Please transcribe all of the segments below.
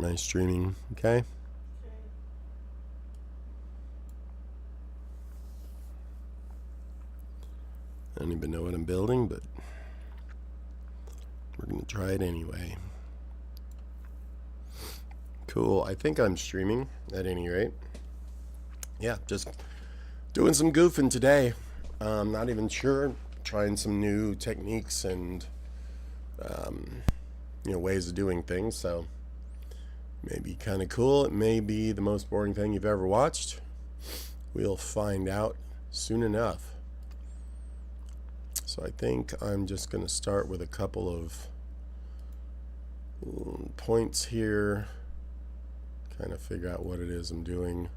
my streaming, okay? I don't even know what I'm building, but we're going to try it anyway. Cool. I think I'm streaming at any rate. Yeah, just doing some goofing today. Not even sure. Trying some new techniques and ways of doing things. So maybe kind of cool. It may be the most boring thing you've ever watched. We'll find out soon enough. So I think I'm just going to start with a couple of points here. Kind of figure out what it is I'm doing.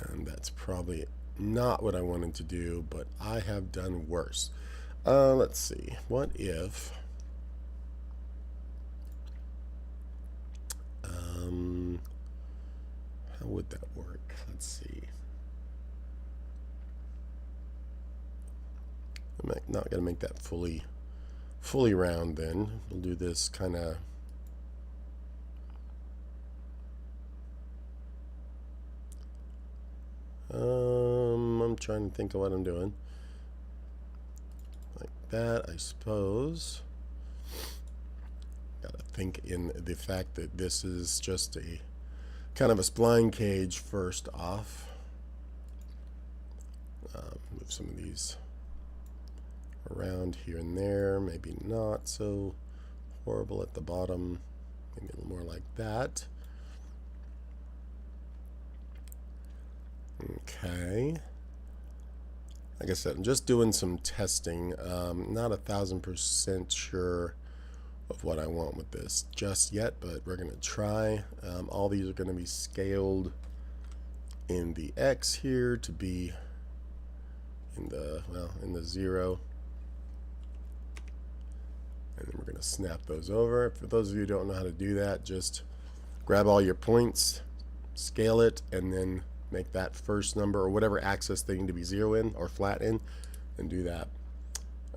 And that's probably not what I wanted to do, but I have done worse. Let's see. What if... how would that work? Let's see. I'm not going to make that fully round then. We'll do this kind of... I'm trying to think of what I'm doing. Like that, I suppose. Gotta think in the fact that this is just a kind of a spline cage first off. Move some of these around here and there. Maybe not so horrible at the bottom. Maybe a little more like that. Okay. Like I said, I'm just doing some testing. Not 1,000% sure of what I want with this just yet, but we're going to try. All these are going to be scaled in the X here to be in the 0. And then we're going to snap those over. For those of you who don't know how to do that, just grab all your points, scale it, and then make that first number or whatever axis they need to be 0 in or flat in, and do that.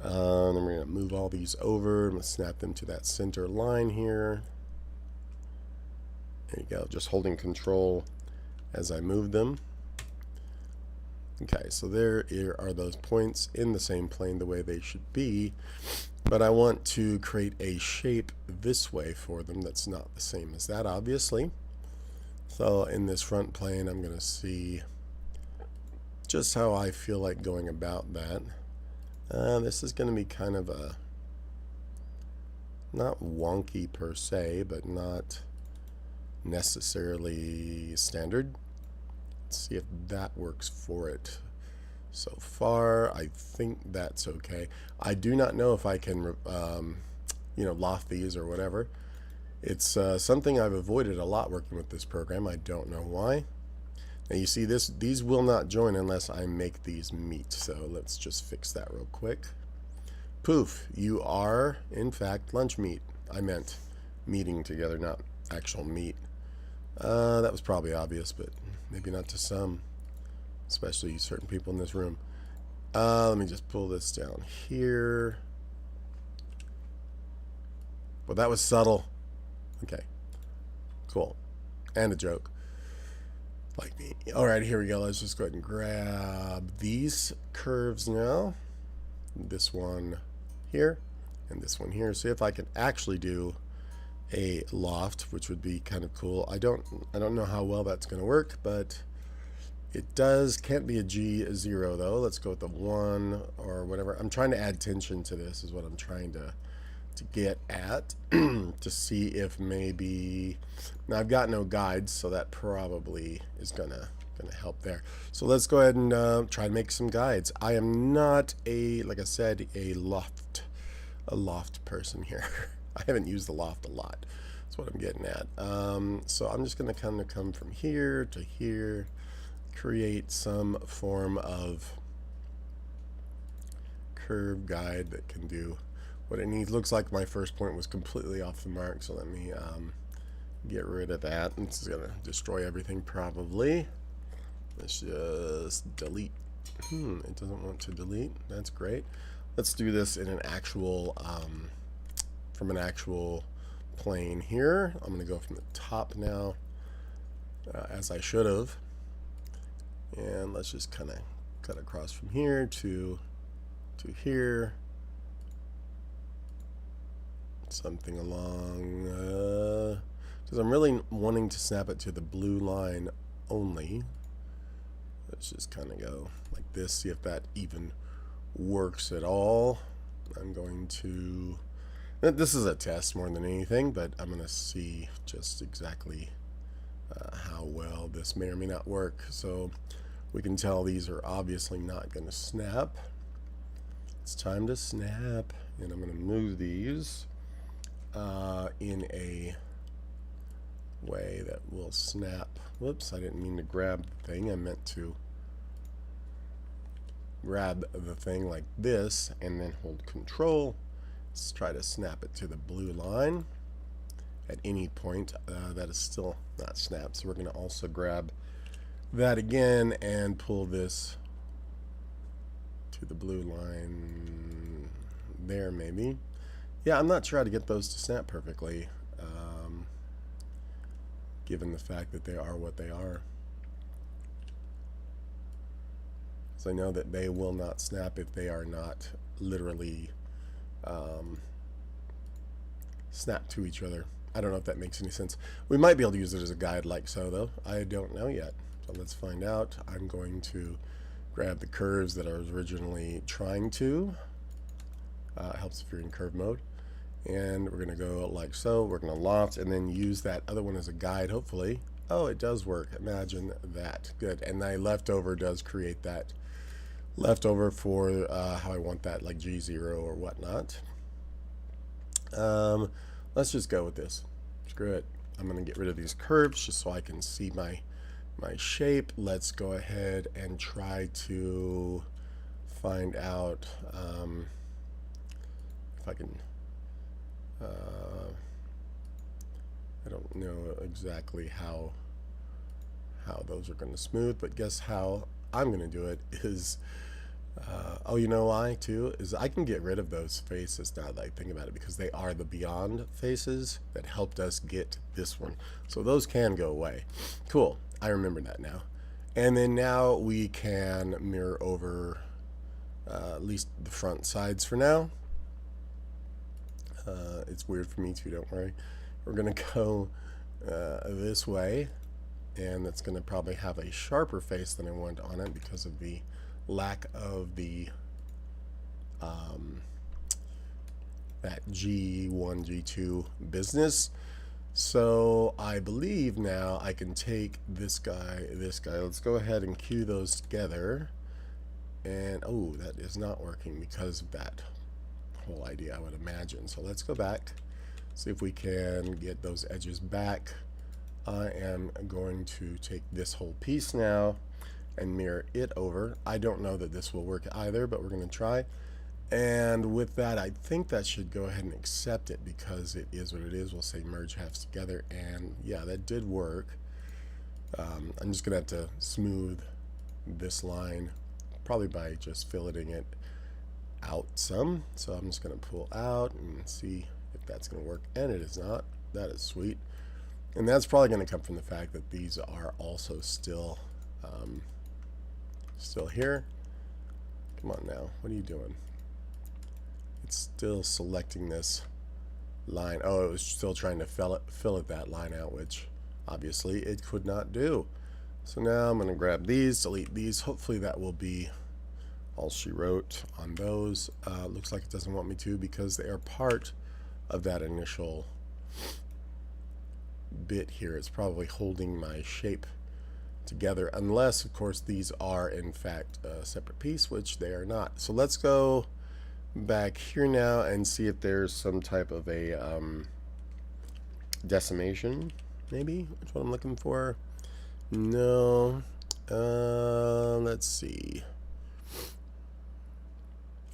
Then we're going to move all these over. I'm going to snap them to that center line here. There you go, just holding control as I move them. Okay, so there are those points in the same plane the way they should be, but I want to create a shape this way for them that's not the same as that, obviously. So in this front plane, I'm going to see just how I feel like going about that. This is going to be kind of a, not wonky per se, but not necessarily standard. Let's see if that works for it. So far, I think that's okay. I do not know if I can, loft these or whatever. It's something I've avoided a lot working with this program. I don't know why. Now you see these will not join unless I make these meet. So let's just fix that real quick. Poof, you are in fact lunch meat. I meant meeting together, not actual meat. That was probably obvious, but maybe not to some, especially certain people in this room. Let me just pull this down here. Well, that was subtle. Okay, cool. And a joke. Like me. Alright, here we go. Let's just go ahead and grab these curves now. This one here and this one here. See if I can actually do a loft, which would be kind of cool. I don't know how well that's going to work, but it does. Can't be a G0 though. Let's go with the 1 or whatever. I'm trying to add tension to this is what I'm trying to get at to see if maybe, now I've got no guides, so that probably is gonna help there. So let's go ahead and try to make some guides. I am not like I said, a loft person here. I haven't used the loft a lot. That's what I'm getting at. So I'm just gonna kind of come from here to here, create some form of curve guide that can do what it needs. Looks like my first point was completely off the mark, so let me get rid of that. This is gonna destroy everything probably. Let's just delete. It doesn't want to delete. That's great. let's do this in an actual, from an actual plane here. I'm going to go from the top now, as I should have. And let's just kind of cut across from here to here. Something along, because I'm really wanting to snap it to the blue line only. Let's just kind of go like this, see if that even works at all. I'm going to, this is a test more than anything, but I'm going to see just exactly how well this may or may not work. So we can tell these are obviously not going to snap. It's time to snap, and I'm going to move these in a way that will snap. Whoops, I didn't mean to grab the thing. I meant to grab the thing like this and then hold control. Let's try to snap it to the blue line at any point. That is still not snapped, so we're going to also grab that again and pull this to the blue line there, maybe. Yeah, I'm not sure how to get those to snap perfectly, given the fact that they are what they are. So I know that they will not snap if they are not literally snapped to each other. I don't know if that makes any sense. We might be able to use it as a guide like so, though. I don't know yet. So let's find out. I'm going to grab the curves that I was originally trying to. It helps if you're in curve mode. And we're going to go like so. We're going to loft and then use that other one as a guide, hopefully. Oh, it does work. Imagine that. Good. And my leftover does create that leftover for how I want that, like G0 or whatnot. Let's just go with this. Screw it. I'm going to get rid of these curves just so I can see my shape. Let's go ahead and try to find out if I can. I don't know exactly how those are going to smooth, but guess how I'm going to do it is, oh, you know why too, is I can get rid of those faces now that I think about it, because they are the beyond faces that helped us get this one. So those can go away. Cool. I remember that now. And then now we can mirror over at least the front sides for now. It's weird for me too, don't worry. We're going to go this way, and that's going to probably have a sharper face than I want on it because of the lack of the that G1, G2 business. So I believe now I can take this guy. Let's go ahead and cue those together. And oh, that is not working because of that whole idea, I would imagine. So let's go back, see if we can get those edges back. I am going to take this whole piece now and mirror it over. I don't know that this will work either, but we're going to try. And with that, I think that should go ahead and accept it because it is what it is. We'll say merge halves together, and yeah, that did work. I'm just going to have to smooth this line, probably by just filleting it out some. So I'm just going to pull out and see if that's going to work, and it is not. That is sweet. And that's probably going to come from the fact that these are also still here. Come on now, what are you doing? It's still selecting this line. Oh, it was still trying to fillet that line out, which obviously it could not do. So now I'm going to grab these, delete these. Hopefully that will be all she wrote on those. Looks like it doesn't want me to because they are part of that initial bit here. It's probably holding my shape together, unless of course these are in fact a separate piece, which they are not. So let's go back here now and see if there's some type of a decimation, maybe. That's what I'm looking for. No. Let's see.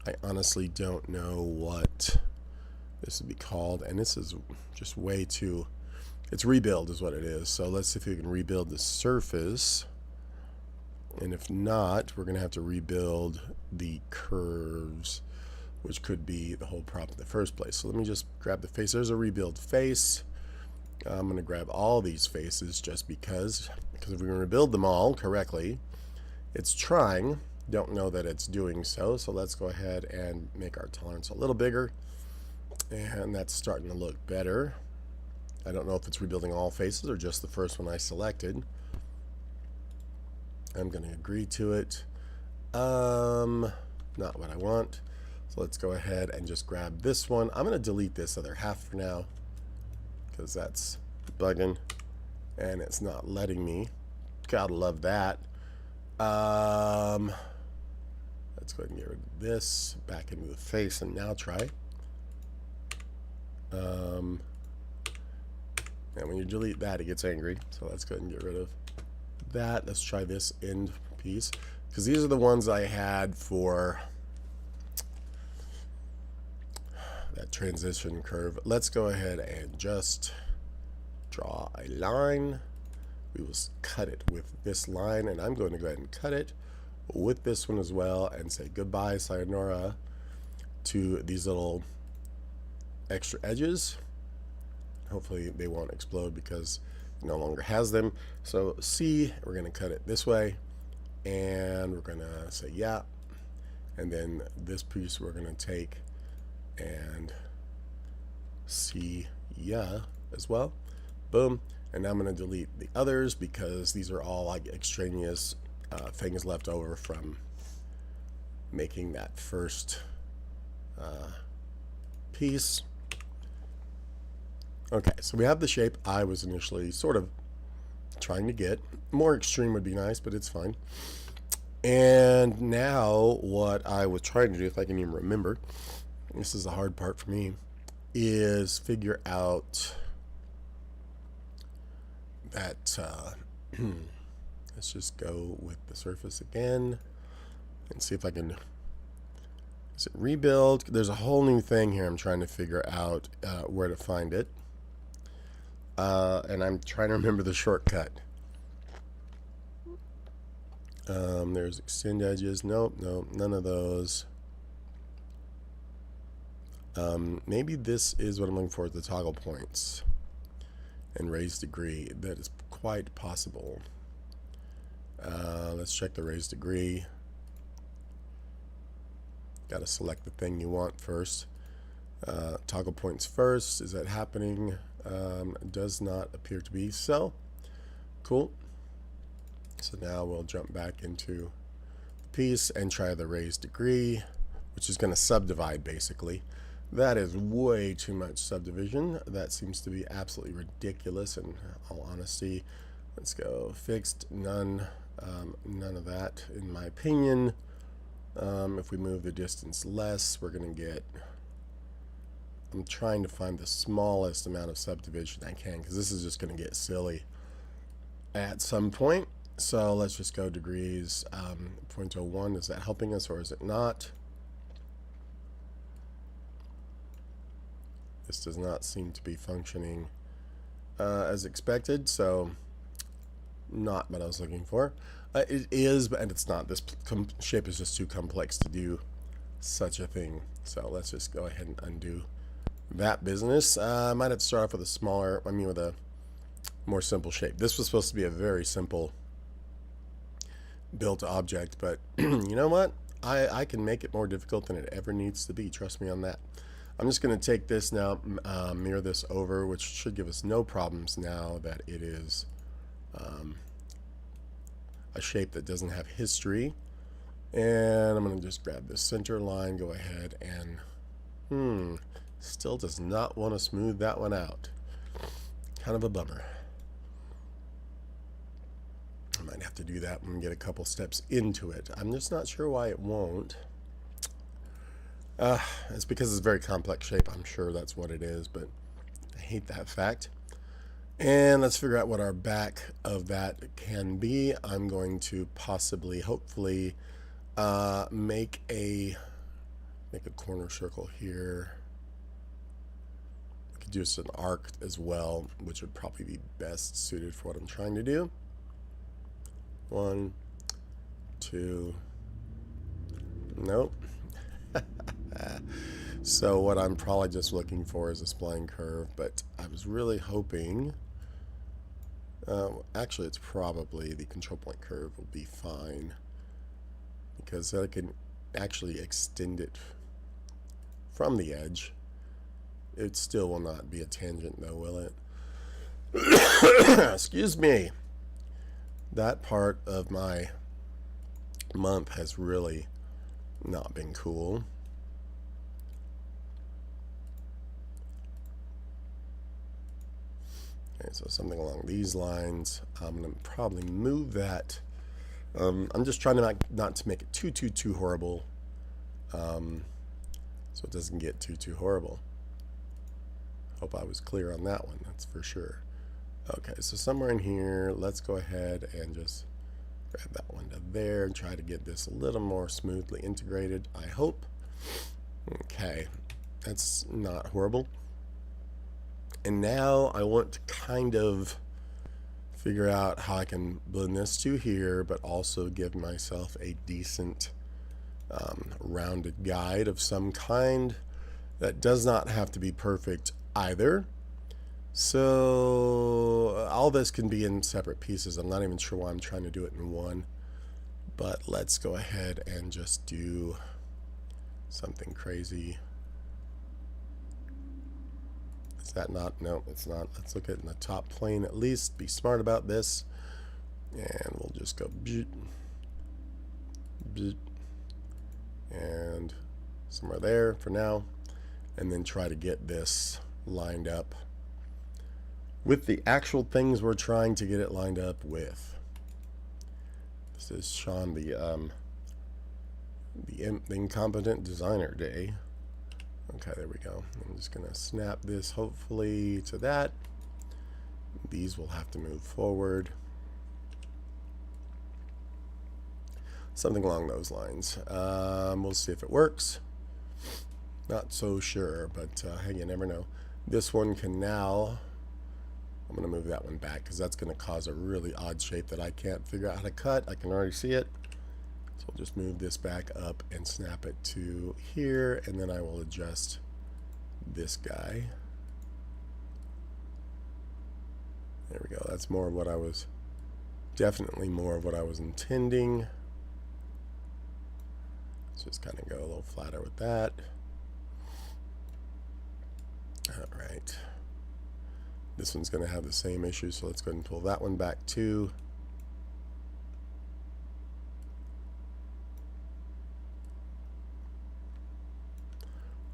I honestly don't know what this would be called, and this is just way too, it's rebuild is what it is. So let's see if we can rebuild the surface, and if not, we're gonna have to rebuild the curves. which could be the whole problem in the first place. So let me just grab the face. There's a rebuild face. I'm going to grab all these faces just because if we're going to rebuild them all correctly, it's trying. Don't know that it's doing so. So let's go ahead and make our tolerance a little bigger. And that's starting to look better. I don't know if it's rebuilding all faces or just the first one I selected. I'm going to agree to it. Not what I want. So let's go ahead and just grab this one. I'm going to delete this other half for now because that's bugging and it's not letting me. Gotta love that. Let's go ahead and get rid of this, back into the face, and now try. And when you delete that, it gets angry. So let's go ahead and get rid of that. Let's try this end piece, because these are the ones I had for that transition curve. Let's go ahead and just draw a line. We will cut it with this line, and I'm going to go ahead and cut it with this one as well and say goodbye, sayonara to these little extra edges. Hopefully they won't explode because it no longer has them. So C, we're going to cut it this way, and we're going to say yeah, and then this piece we're going to take and C yeah as well. Boom. And I'm going to delete the others because these are all like extraneous things left over from making that first piece. Okay, so we have the shape I was initially sort of trying to get. More extreme would be nice, but it's fine. And now what I was trying to do, if I can even remember, this is the hard part for me, is figure out that let's just go with the surface again and see if I can. Is it rebuild? There's a whole new thing here I'm trying to figure out where to find it, and I'm trying to remember the shortcut. There's extend edges. Nope, none of those. Maybe this is what I'm looking for, the toggle points and raise degree. That is quite possible. Let's check the raise degree. Got to select the thing you want first. Toggle points first. Is that happening? Does not appear to be so. Cool. So now we'll jump back into the piece and try the raise degree, which is going to subdivide basically. That is way too much subdivision. That seems to be absolutely ridiculous in all honesty. Let's go fixed, none, none of that in my opinion. If we move the distance less, we're going to get, I'm trying to find the smallest amount of subdivision I can because this is just going to get silly at some point. So let's just go degrees, 0.01. Is that helping us or is it not? This does not seem to be functioning as expected, so not what I was looking for. It is, but it's not. This shape is just too complex to do such a thing. So let's just go ahead and undo that business. I might have to start off with a smaller, with a more simple shape. This was supposed to be a very simple built object, but you know what? I can make it more difficult than it ever needs to be. Trust me on that. I'm just going to take this now, mirror this over, which should give us no problems now that it is a shape that doesn't have history. And I'm going to just grab the center line, go ahead and still does not want to smooth that one out. Kind of a bummer. I might have to do that when we get a couple steps into it. I'm just not sure why it won't. It's because it's a very complex shape. I'm sure that's what it is, but I hate that fact. And let's figure out what our back of that can be. I'm going to possibly, hopefully, make a corner circle here. I could do just an arc as well, which would probably be best suited for what I'm trying to do. 1, 2, nope. So what I'm probably just looking for is a spline curve, but I was really hoping, actually it's probably the control point curve will be fine, because I can actually extend it from the edge. It still will not be a tangent though, will it? Excuse me. That part of my month has really not been cool. Okay, so something along these lines. I'm going to probably move that. I'm just trying to not to make it too horrible, so it doesn't get too horrible. Hope I was clear on that one, that's for sure. Okay, so somewhere in here, let's go ahead and just grab that one to there and try to get this a little more smoothly integrated, I hope. Okay, that's not horrible. And now I want to kind of figure out how I can blend this to here, but also give myself a decent rounded guide of some kind that does not have to be perfect either. So all this can be in separate pieces. I'm not even sure why I'm trying to do it in one, but let's go ahead and just do something crazy. Is that not? No, it's not. Let's look at it in the top plane at least. Be smart about this. And we'll just go and somewhere there for now. And then try to get this lined up with the actual things we're trying to get it lined up with. This is Sean, the incompetent designer day. Okay, there we go. I'm just gonna snap this hopefully to that. These will have to move forward. Something along those lines. We'll see if it works. Not so sure, but hey, you never know. This one can now, I'm going to move that one back because that's going to cause a really odd shape that I can't figure out how to cut. I can already see it. So I'll just move this back up and snap it to here, and then I will adjust this guy. There we go. That's more of what I was, definitely more of what I was intending. Let's just kind of go a little flatter with that. All right. This one's going to have the same issue, so let's go ahead and pull that one back too.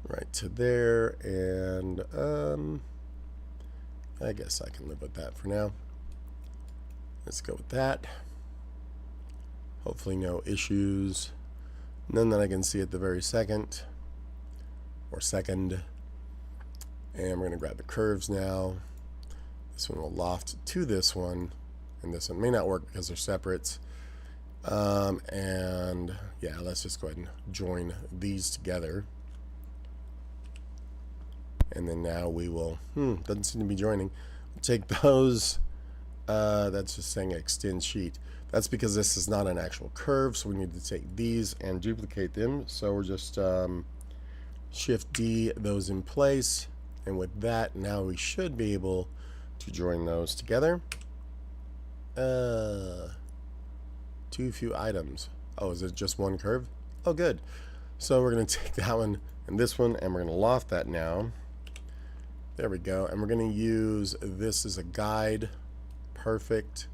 Right to there, and I guess I can live with that for now. Let's go with that. Hopefully no issues. None that I can see at the very second. And we're going to grab the curves now. This one will loft to this one, and this one may not work because they're separate. And yeah, let's just go ahead and join these together. And then now we will, doesn't seem to be joining. We'll take those, that's just saying extend sheet. That's because this is not an actual curve, so we need to take these and duplicate them. So we're just Shift D those in place. And with that, now we should be able to join those together. Too few items. Oh, is it just one curve? Oh, good. So we're going to take that one and this one, and we're going to loft that now. There we go. And we're going to use this as a guide. Perfect.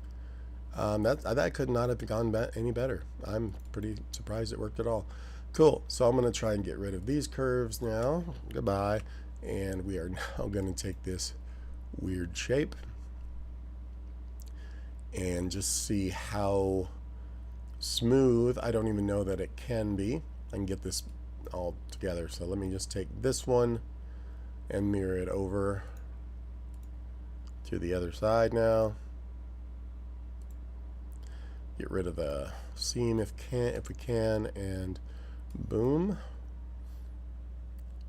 That could not have gone any better. I'm pretty surprised it worked at all. Cool. So I'm going to try and get rid of these curves now. Goodbye. And we are now going to take this weird shape and just see how smooth. I don't even know that it can be. I can get this all together. So let me just take this one and mirror it over to the other side now. Get rid of the seam if we can, and boom.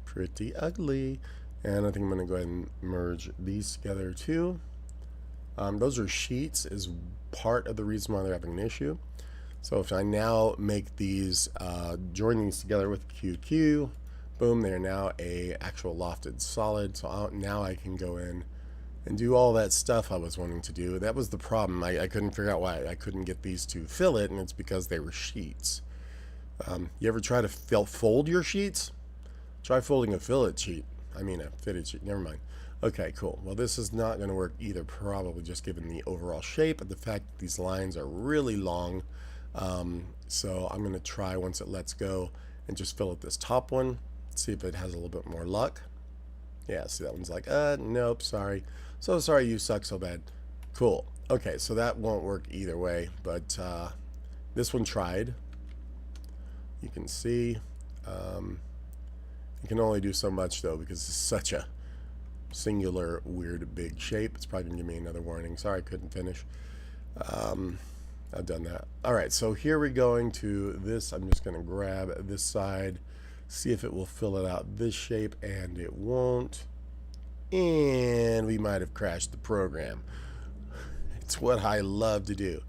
Pretty ugly. And I think I'm going to go ahead and merge these together too. Those are sheets, is part of the reason why they're having an issue. So if I now make these, join these together with QQ, Boom, they're now a actual lofted solid. So now I can go in and do all that stuff I was wanting to do. That was the problem. I couldn't figure out why I couldn't get these to fill it, and it's because they were sheets. You ever try to fold your sheets? Try folding a fillet sheet. I mean a fitted sheet. Never mind. Okay, cool. Well, this is not going to work either, probably just given the overall shape and the fact that these lines are really long. So I'm going to try, once it lets go, and just fill it this top one. See if it has a little bit more luck. Yeah, see, that one's like, nope, sorry. So sorry you suck so bad. Cool. Okay, so that won't work either way, but this one tried. You can see. You can only do so much, though, because it's such a singular, weird, big shape. It's probably going to give me another warning. Sorry, I couldn't finish. I've done that. All right, so here we're going to this. I'm just going to grab this side, see if it will fill it out this shape, and it won't. And we might have crashed the program. It's what I love to do.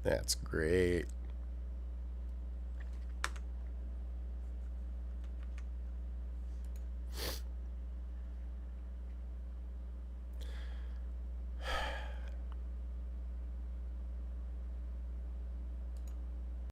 That's great.